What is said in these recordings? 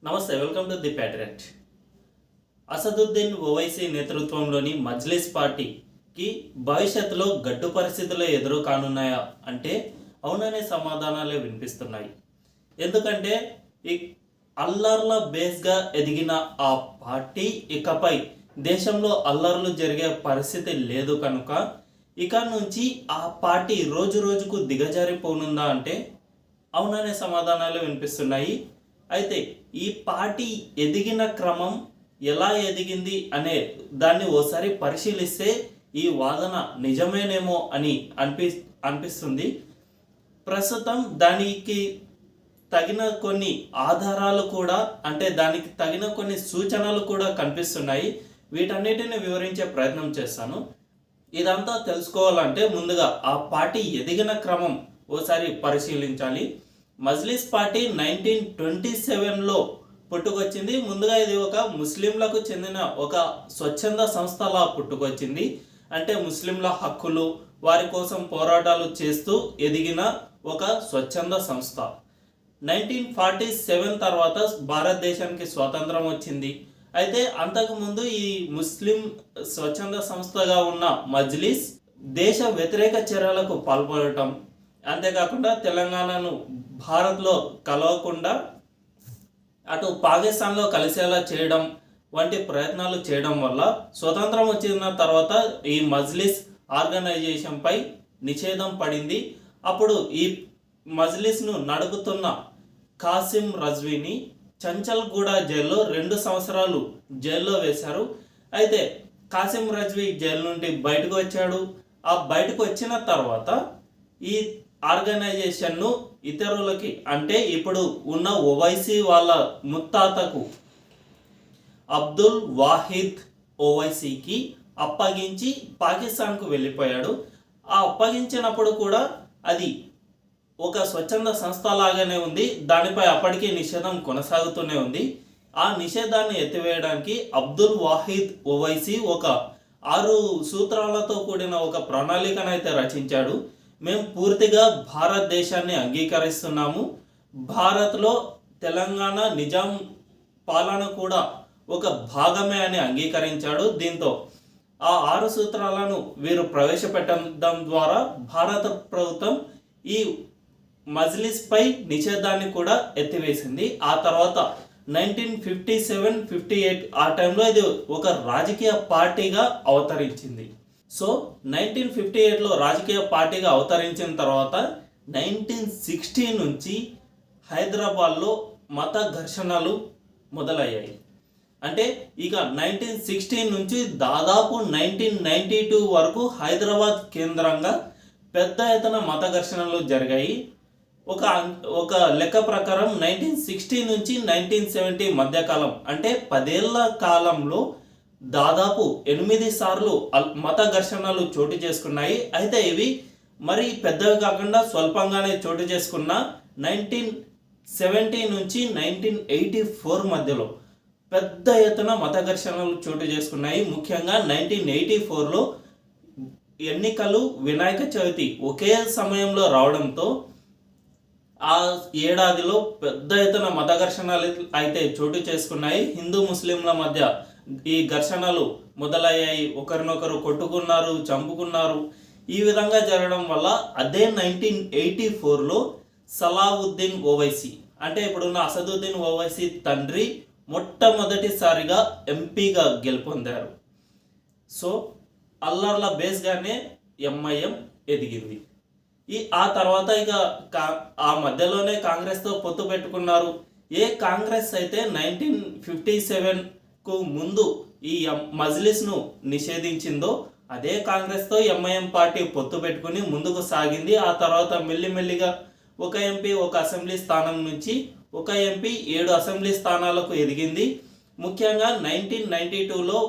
నమస్తే, welcome to the patriot. Asaduddin Owaisi నేతృత్వంలోని మజ్లిస్ పార్టీకి భవిష్యత్తులో గడ్డు పరిస్థితులు ఎదురు కానున్నాయా అంటే అవుననే సమాధానాలే వినిపిస్తున్నాయి. ఎందుకంటే ఈ అల్లర్ల బేస్గా ఎదిగిన ఆ పార్టీ ఇకపై దేశంలో అల్లర్లు జరిగే పరిస్థితి లేదు కనుక ఇక నుంచి ఆ పార్టీ రోజు రోజుకు దిగజారిపోనుందా అంటే అవుననే సమాధానాలు వినిపిస్తున్నాయి. అయితే ఈ పార్టీ ఎదిగిన క్రమం ఎలా ఎదిగింది అనే దాన్ని ఓసారి పరిశీలిస్తే ఈ వాదన నిజమేనేమో అని అనిపిస్తుంది. ప్రస్తుతం దానికి తగిన కొన్ని ఆధారాలు కూడా అంటే దానికి తగిన కొన్ని సూచనలు కూడా కనిపిస్తున్నాయి. వీటన్నిటిని వివరించే ప్రయత్నం చేస్తాను. ఇదంతా తెలుసుకోవాలంటే ముందుగా ఆ పార్టీ ఎదిగిన క్రమం ఓసారి పరిశీలించాలి. మజ్లిస్ పార్టీ 1927లో పుట్టుకొచ్చింది. ముందుగా ఇది ఒక ముస్లింలకు చెందిన ఒక స్వచ్ఛంద సంస్థలా పుట్టుకొచ్చింది. అంటే ముస్లింల హక్కులు వారి కోసం పోరాటాలు చేస్తూ ఎదిగిన ఒక స్వచ్ఛంద సంస్థ. 1947 తర్వాత భారతదేశానికి స్వాతంత్రం వచ్చింది. అయితే అంతకుముందు ఈ ముస్లిం స్వచ్ఛంద సంస్థగా ఉన్న మజ్లిస్ దేశ వ్యతిరేక చర్యలకు పాల్పడటం, అంతేకాకుండా తెలంగాణను భారత్లో కలవకుండా అటు పాకిస్తాన్లో కలిసేలా చేయడం వంటి ప్రయత్నాలు చేయడం వల్ల స్వతంత్రం వచ్చిన తర్వాత ఈ మజ్లిస్ ఆర్గనైజేషన్పై నిషేధం పడింది. అప్పుడు ఈ మజ్లిస్ను నడుపుతున్న కాసిం రజ్వీని చంచల్గూడ జైల్లో 2 సంవత్సరాలు జైల్లో వేశారు. అయితే కాసిం రజ్వీ జైలు నుండి బయటకు వచ్చాడు. ఆ బయటకు వచ్చిన తర్వాత ఈ ఆర్గనైజేషన్ను ఇతరులకి అంటే ఇప్పుడు ఉన్న ఓవైసీ వాళ్ళ ముత్తాతకు అబ్దుల్ వాహిద్ ఓవైసీకి అప్పగించి పాకిస్తాన్కు వెళ్ళిపోయాడు. ఆ అప్పగించినప్పుడు కూడా అది ఒక స్వచ్ఛంద సంస్థ లాగానే ఉంది. దానిపై అప్పటికీ నిషేధం కొనసాగుతూనే ఉంది. ఆ నిషేధాన్ని ఎత్తివేయడానికి అబ్దుల్ వాహిద్ ఓవైసీ ఒక 6 సూత్రాలతో కూడిన ఒక ప్రణాళికను అయితే రచించాడు. మేము పూర్తిగా భారతదేశాన్ని అంగీకరిస్తున్నాము, భారత్లో తెలంగాణ నిజాం పాలన కూడా ఒక భాగమే అని అంగీకరించాడు. దీంతో ఆ 6 సూత్రాలను వీరు ప్రవేశపెట్టడం ద్వారా భారత ప్రభుత్వం ఈ మజ్లిస్ పై నిషేధాన్ని కూడా ఎత్తివేసింది. ఆ తర్వాత 1957-58 ఆ టైంలో ఇది ఒక రాజకీయ పార్టీగా అవతరించింది. సో 1958లో రాజకీయ పార్టీగా అవతరించిన తర్వాత 1960 నుంచి హైదరాబాద్లో మత ఘర్షణలు మొదలయ్యాయి. అంటే ఇక 1960 నుంచి దాదాపు 1992 వరకు హైదరాబాద్ కేంద్రంగా పెద్ద ఎత్తున మత ఘర్షణలు జరిగాయి. ఒక లెక్క ప్రకారం 1960 నుంచి 1970 మధ్యకాలం అంటే 10 ఏళ్ల కాలంలో దాదాపు 8 సార్లు మత ఘర్షణలు చోటు చేసుకున్నాయి. అయితే ఇవి మరి పెద్దవి కాకుండా స్వల్పంగానే చోటు చేసుకున్న 1970 నుంచి 1984 మధ్యలో పెద్ద ఎత్తున మత ఘర్షణలు చోటు చేసుకున్నాయి. ముఖ్యంగా 1984లో ఎన్నికలు వినాయక చవితి ఒకే సమయంలో రావడంతో ఆ ఏడాదిలో పెద్ద ఎత్తున మత ఘర్షణలు అయితే చోటు చేసుకున్నాయి. హిందూ ముస్లింల మధ్య ఈ ఘర్షణలు మొదలయ్యాయి. ఒకరినొకరు కొట్టుకున్నారు, చంపుకున్నారు. ఈ విధంగా జరగడం వల్ల అదే 1984లో సలావుద్దీన్ ఓవైసీ అంటే ఇప్పుడున్న అసదుద్దీన్ ఓవైసీ తండ్రి మొట్టమొదటిసారిగా ఎంపీగా గెలుపొందారు. సో అల్లర్ల బేస్గానే ఎంఐఎం ఎదిగింది. ఆ తర్వాత ఇక ఆ మధ్యలోనే కాంగ్రెస్తో పొత్తు పెట్టుకున్నారు. ఏ కాంగ్రెస్ అయితే 1957కు ముందు ఈ మజ్లిస్ను నిషేధించిందో అదే కాంగ్రెస్తో ఎంఐఎం పార్టీ పొత్తు పెట్టుకుని ముందుకు సాగింది. ఆ తర్వాత మెల్లిమెల్లిగా ఒక ఎంపీ ఒక అసెంబ్లీ స్థానం నుంచి ఒక ఎంపీ 7 అసెంబ్లీ స్థానాలకు ఎదిగింది. ముఖ్యంగా 1992లో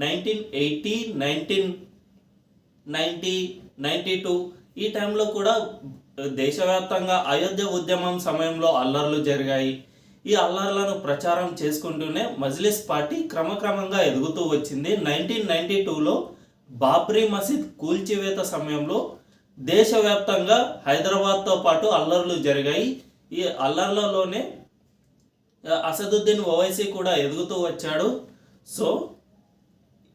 1980, 1990, 92 ఈ టైంలో కూడా దేశవ్యాప్తంగా అయోధ్య ఉద్యమం సమయంలో అల్లర్లు జరిగాయి. ఈ అల్లర్లను ప్రచారం చేసుకుంటూనే మజ్లిస్ పార్టీ క్రమక్రమంగా ఎదుగుతూ వచ్చింది. 1992లో బాబ్రీ మసీద్ కూల్చివేత సమయంలో దేశవ్యాప్తంగా హైదరాబాద్తో పాటు అల్లర్లు జరిగాయి. ఈ అల్లర్లలోనే అసదుద్దీన్ ఓవైసీ కూడా ఎదుగుతూ వచ్చాడు. So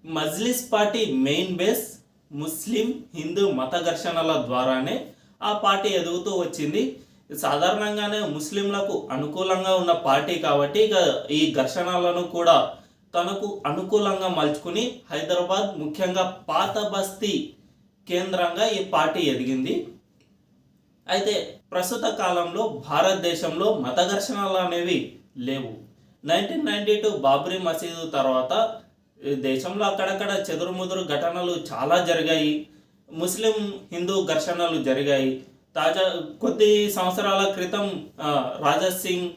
Majlis party main base ముస్లిం హిందూ మత ఘర్షణల ద్వారానే ఆ పార్టీ ఎదుగుతూ వచ్చింది. సాధారణంగానే ముస్లింలకు అనుకూలంగా ఉన్న పార్టీ కాబట్టి ఇక ఈ ఘర్షణలను కూడా తనకు అనుకూలంగా మలుచుకుని హైదరాబాద్ ముఖ్యంగా పాత బస్తీ కేంద్రంగా ఈ పార్టీ ఎదిగింది. అయితే ప్రస్తుత కాలంలో భారతదేశంలో మత ఘర్షణలు అనేవి లేవు. 1992 బాబ్రీ మసీదు తర్వాత దేశంలో అక్కడక్కడ చెదురుముదురు ఘటనలు చాలా జరిగాయి. ముస్లిం హిందూ ఘర్షణలు జరిగాయి. తాజా కొద్ది సంవత్సరాల క్రితం రాజా సింగ్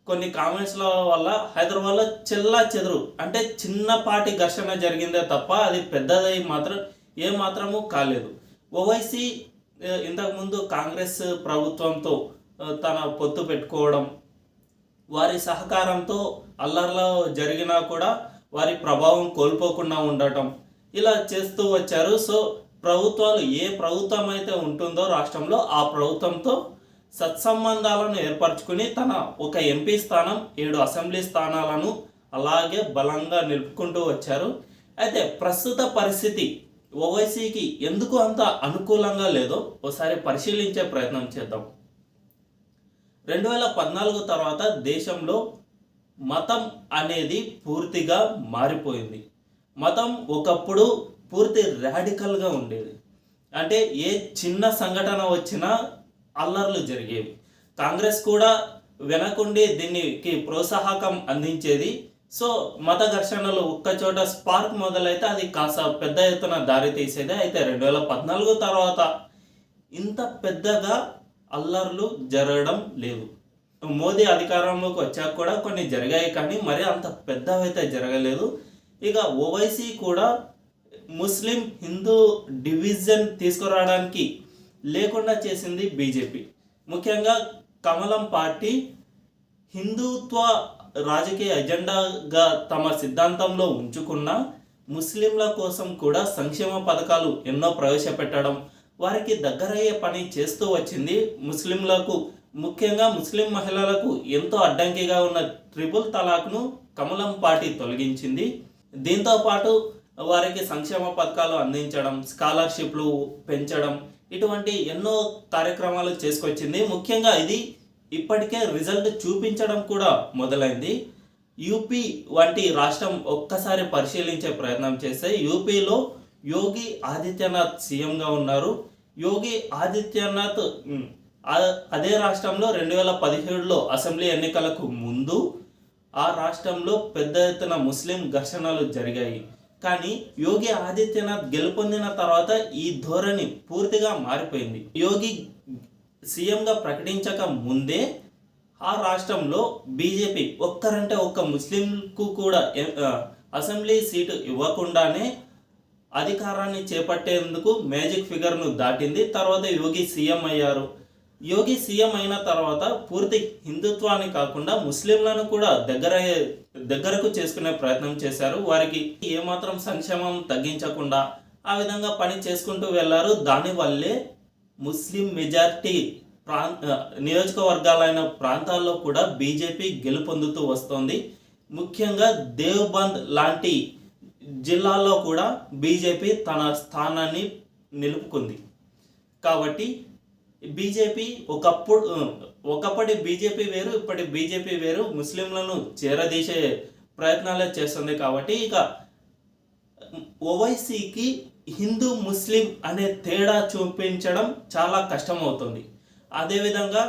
కొన్ని కామెంట్స్ల వల్ల హైదరాబాద్లో చెల్లా చెదురు అంటే చిన్నపాటి ఘర్షణ జరిగిందే తప్ప అది పెద్దదై మాత్రం ఏమాత్రము కాలేదు. ఓవైసీ ఇంతకుముందు కాంగ్రెస్ ప్రభుత్వంతో తన పొత్తు పెట్టుకోవడం, వారి సహకారంతో అల్లర్లో జరిగినా కూడా వారి ప్రభావం కోల్పోకుండా ఉండటం ఇలా చేస్తూ వచ్చారు. సో ప్రభుత్వాలు ఏ ప్రభుత్వం అయితే ఉంటుందో రాష్ట్రంలో ఆ ప్రభుత్వంతో సత్సంబంధాలను ఏర్పరచుకుని తన ఒక ఎంపీ స్థానం 7 అసెంబ్లీ స్థానాలను అలాగే బలంగా నిలుపుకుంటూ వచ్చారు. అయితే ప్రస్తుత పరిస్థితి ఓవైసీకి ఎందుకు అంత అనుకూలంగా లేదో ఒకసారి పరిశీలించే ప్రయత్నం చేద్దాం. 2014 తర్వాత దేశంలో మతం అనేది పూర్తిగా మారిపోయింది. మతం ఒకప్పుడు పూర్తి రాడికల్గా ఉండేది. అంటే ఏ చిన్న సంఘటన వచ్చినా అల్లర్లు జరిగేవి. కాంగ్రెస్ కూడా వెనకుండి దీనికి ప్రోత్సాహకం అందించేది. సో మత ఘర్షణలు ఒక్కచోట స్పార్క్ మొదలైతే అది కాస్త పెద్ద ఎత్తున దారి తీసేది. అయితే 2014 తర్వాత ఇంత పెద్దగా అల్లర్లు జరగడం లేదు. మోదీ అధికారంలోకి వచ్చాక కూడా కొన్ని జరిగాయి కానీ మరి అంత పెద్దవైతే జరగలేదు. ఇక ఓవైసీ కూడా ముస్లిం హిందూ డివిజన్ తీసుకురావడానికి లేకుండా చేసింది బీజేపీ. ముఖ్యంగా కమలం పార్టీ హిందుత్వ రాజకీయ ఎజెండాగా తమ సిద్ధాంతంలో ఉంచుకున్న ముస్లింల కోసం కూడా సంక్షేమ పథకాలు ఎన్నో ప్రవేశపెట్టడం, వారికి దగ్గరయ్యే పని చేస్తూ వచ్చింది. ముస్లింలకు ముఖ్యంగా ముస్లిం మహిళలకు ఎంతో అడ్డంకిగా ఉన్న ట్రిపుల్ తలాక్ను కమలం పార్టీ తొలగించింది. దీంతో పాటు వారికి సంక్షేమ పథకాలు అందించడం, స్కాలర్షిప్లు పెంచడం ఇటువంటి ఎన్నో కార్యక్రమాలు చేసుకొచ్చింది. ముఖ్యంగా ఇది ఇప్పటికే రిజల్ట్ చూపించడం కూడా మొదలైంది. యూపీ వంటి రాష్ట్రం ఒక్కసారి పరిశీలించే ప్రయత్నం చేస్తే యూపీలో యోగి ఆదిత్యనాథ్ సీఎంగా ఉన్నారు. యోగి ఆదిత్యనాథ్ అదే రాష్ట్రంలో 2017లో అసెంబ్లీ ఎన్నికలకు ముందు ఆ రాష్ట్రంలో పెద్ద ఎత్తున ముస్లిం ఘర్షణలు జరిగాయి. కానీ యోగి ఆదిత్యనాథ్ గెలుపొందిన తర్వాత ఈ ధోరణి పూర్తిగా మారిపోయింది. యోగి సీఎంగా ప్రకటించక ముందే ఆ రాష్ట్రంలో బీజేపీ ఒక్కరంటే ఒక్క ముస్లింకు కూడా అసెంబ్లీ సీటు ఇవ్వకుండానే అధికారాన్ని చేపట్టేందుకు మ్యాజిక్ ఫిగర్ను దాటింది. తర్వాత యోగి సీఎం అయ్యారు. యోగి సీఎం అయిన తర్వాత పూర్తి హిందుత్వాన్ని కాకుండా ముస్లింలను కూడా దగ్గరకు చేసుకునే ప్రయత్నం చేశారు. వారికి ఏమాత్రం సంక్షేమం తగ్గించకుండా ఆ విధంగా పని చేసుకుంటూ వెళ్ళారు. దానివల్లే ముస్లిం మెజారిటీ నియోజకవర్గాలైన ప్రాంతాల్లో కూడా బీజేపీ గెలుపొందుతూ వస్తోంది. ముఖ్యంగా దేవ్బంద్ లాంటి జిల్లాల్లో కూడా బీజేపీ తన స్థానాన్ని నిలుపుకుంది. కాబట్టి బీజేపీ ఒకప్పటి బీజేపీ వేరు, ఇప్పటి బీజేపీ వేరు. ముస్లింలను చేరదీసే ప్రయత్నాలే చేస్తుంది. కాబట్టి ఇక ఓవైసీకి హిందూ ముస్లిం అనే తేడా చూపించడం చాలా కష్టమవుతుంది. అదేవిధంగా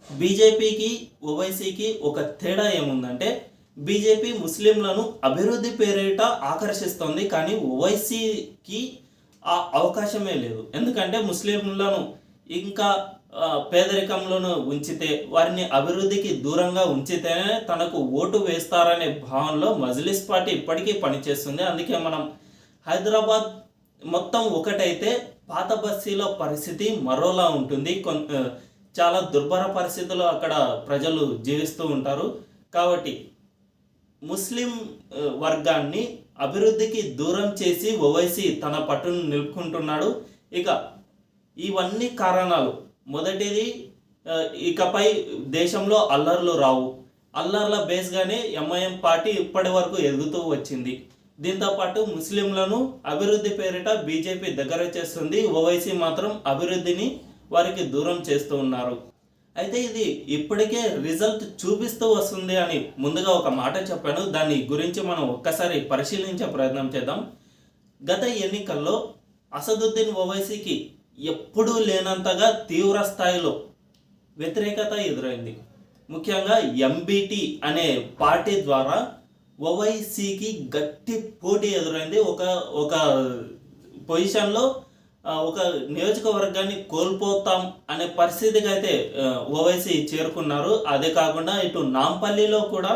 బీజేపీకి ఓవైసీకి ఒక తేడా ఏముందంటే బీజేపీ ముస్లింలను అభివృద్ధి పేరిట ఆకర్షిస్తుంది, కానీ ఓవైసీకి ఆ అవకాశమే లేదు. ఎందుకంటే ముస్లింలను ఇంకా పేదరికంలోనూ ఉంచితే, వారిని అభివృద్ధికి దూరంగా ఉంచితేనే తనకు ఓటు వేస్తారనే భావనలో మజ్లిస్ పార్టీ ఇప్పటికీ పనిచేస్తుంది. అందుకే మనం హైదరాబాద్ మొత్తం ఒకటైతే పాత బస్తీలో పరిస్థితి మరోలా ఉంటుంది. చాలా దుర్భర పరిస్థితుల్లో అక్కడ ప్రజలు జీవిస్తూ ఉంటారు. కాబట్టి ముస్లిం వర్గాన్ని అభివృద్ధికి దూరం చేసి ఓవైసీ తన పట్టును నిలుపుకుంటున్నాడు. ఇక ఇవన్నీ కారణాలు. మొదటిది, ఇకపై దేశంలో అల్లర్లు రావు. అల్లర్ల బేస్గానే ఎంఐఎం పార్టీ ఇప్పటి వరకు ఎదుగుతూ వచ్చింది. దీంతోపాటు ముస్లింలను అభివృద్ధి పేరిట బీజేపీ దగ్గర చేస్తుంది. ఓవైసీ మాత్రం అభివృద్ధిని వారికి దూరం చేస్తూ ఉన్నారు. అయితే ఇది ఇప్పటికే రిజల్ట్ చూపిస్తూ వస్తుంది అని ముందుగా ఒక మాట చెప్పాను. దాని గురించి మనం ఒక్కసారి పరిశీలించే ప్రయత్నం చేద్దాం. గత ఎన్నికల్లో అసదుద్దీన్ ఓవైసీకి ఎప్పుడూ లేనంతగా తీవ్ర స్థాయిలో వ్యతిరేకత ఎదురైంది. ముఖ్యంగా ఎంబీటీ అనే పార్టీ ద్వారా ఓవైసీకి గట్టి పోటీ ఎదురైంది. ఒక పొజిషన్లో ఒక నియోజకవర్గాన్ని కోల్పోతాం అనే పరిస్థితికి అయితే ఓవైసీ చేరుకున్నారు. అదే కాకుండా ఇటు నాంపల్లిలో కూడా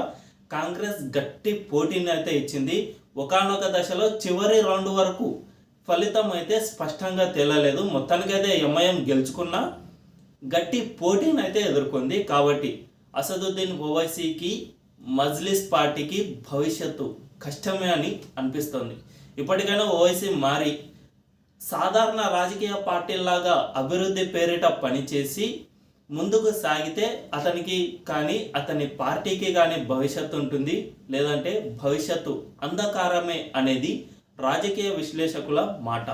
కాంగ్రెస్ గట్టి పోటీని అయితే ఇచ్చింది. ఒకానొక దశలో చివరి రౌండ్ వరకు ఫలితం అయితే స్పష్టంగా తేలలేదు. మొత్తానికైతే ఎంఐఎం గెలుచుకున్న గట్టి పోటీని అయితే ఎదుర్కొంది. కాబట్టి అసదుద్దీన్ ఓవైసీకి మజ్లిస్ పార్టీకి భవిష్యత్తు కష్టమే అని అనిపిస్తుంది. ఇప్పటికైనా ఓవైసీ మారి సాధారణ రాజకీయ పార్టీలాగా అభివృద్ధి పేరిట పనిచేసి ముందుకు సాగితే అతనికి కానీ అతని పార్టీకి కానీ భవిష్యత్తు ఉంటుంది. లేదంటే భవిష్యత్తు అంధకారమే అనేది రాజకీయ విశ్లేషకుల మాట.